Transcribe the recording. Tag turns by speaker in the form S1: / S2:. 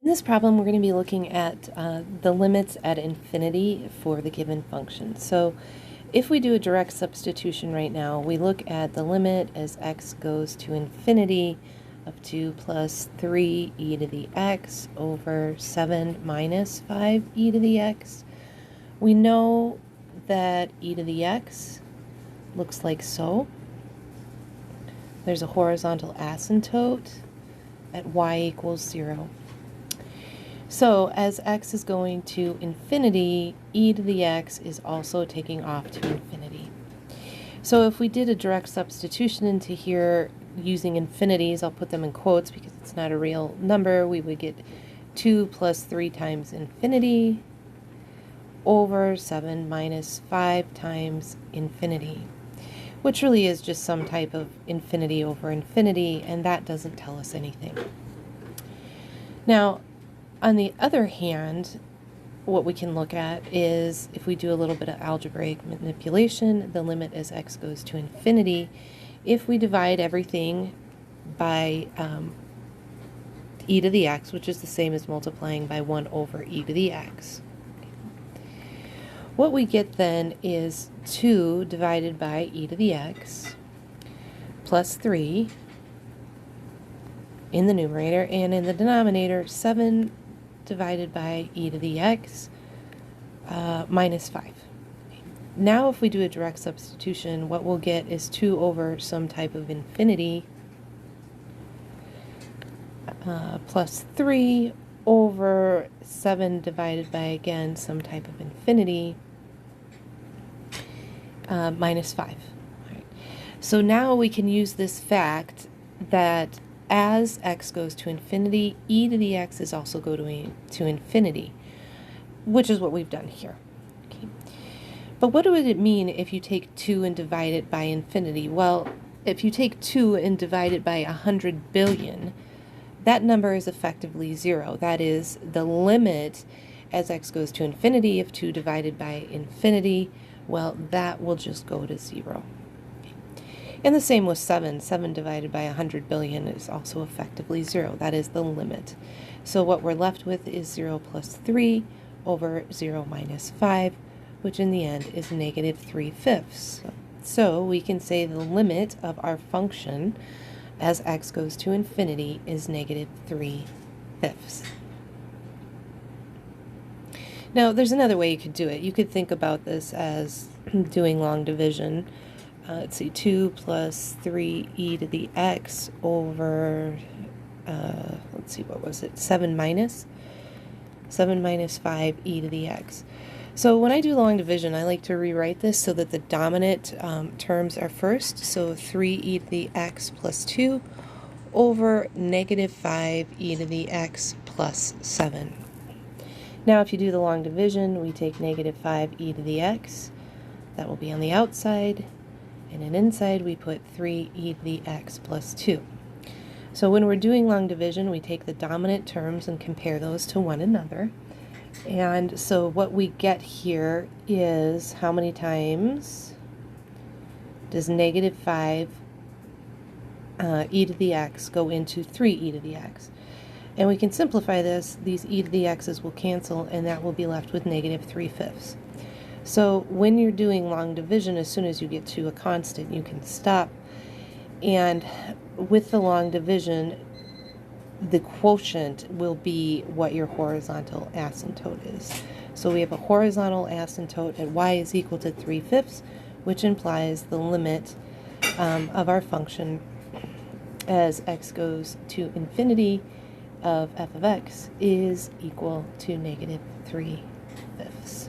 S1: In this problem, we're going to be looking at the limits at infinity for the given function. So if we do a direct substitution right now, we look at the limit as x goes to infinity of 2 plus 3 e to the x over 7 minus 5 e to the x. We know that e to the x looks like so. There's a horizontal asymptote at y equals 0. So as x is going to infinity, e to the x is also taking off to infinity. So if we did a direct substitution into here using infinities, I'll put them in quotes because it's not a real number, we would get 2 plus 3 times infinity over 7 minus 5 times infinity, which really is just some type of infinity over infinity, and that doesn't tell us anything. Now, on the other hand, what we can look at is if we do a little bit of algebraic manipulation, the limit as x goes to infinity, if we divide everything by e to the x, which is the same as multiplying by 1 over e to the x. What we get then is 2 divided by e to the x plus 3 in the numerator, and in the denominator 7 divided by e to the x minus 5. Now if we do a direct substitution, what we'll get is 2 over some type of infinity plus 3 over 7 divided by, again, some type of infinity minus 5. All right. So now we can use this fact that as x goes to infinity, e to the x is also going to infinity, which is what we've done here. Okay. But what would it mean if you take 2 and divide it by infinity? Well, if you take 2 and divide it by 100 billion, that number is effectively 0. That is the limit as x goes to infinity of 2 divided by infinity. Well, that will just go to 0. And the same with 7. 7 divided by 100 billion is also effectively 0. That is the limit. So what we're left with is 0 plus 3 over 0 minus 5, which in the end is negative 3/5. So we can say the limit of our function as x goes to infinity is negative 3/5. Now, there's another way you could do it. You could think about this as doing long division. Let's see, 2 plus 3 e to the x over, let's see, what was it, 7 minus 5 e to the x. So when I do long division, I like to rewrite this so that the dominant terms are first. So 3 e to the x plus 2 over negative 5 e to the x plus 7. Now if you do the long division, we take negative 5 e to the x. That will be on the outside. And then inside we put 3 e to the x plus 2. So when we're doing long division, we take the dominant terms and compare those to one another. And so what we get here is how many times does negative 5 e to the x go into 3 e to the x? And we can simplify this. These e to the x's will cancel, and that will be left with negative 3/5. So when you're doing long division, as soon as you get to a constant, you can stop. And with the long division, the quotient will be what your horizontal asymptote is. So we have a horizontal asymptote at y is equal to 3/5, which implies the limit of our function as x goes to infinity of f of x is equal to negative 3/5.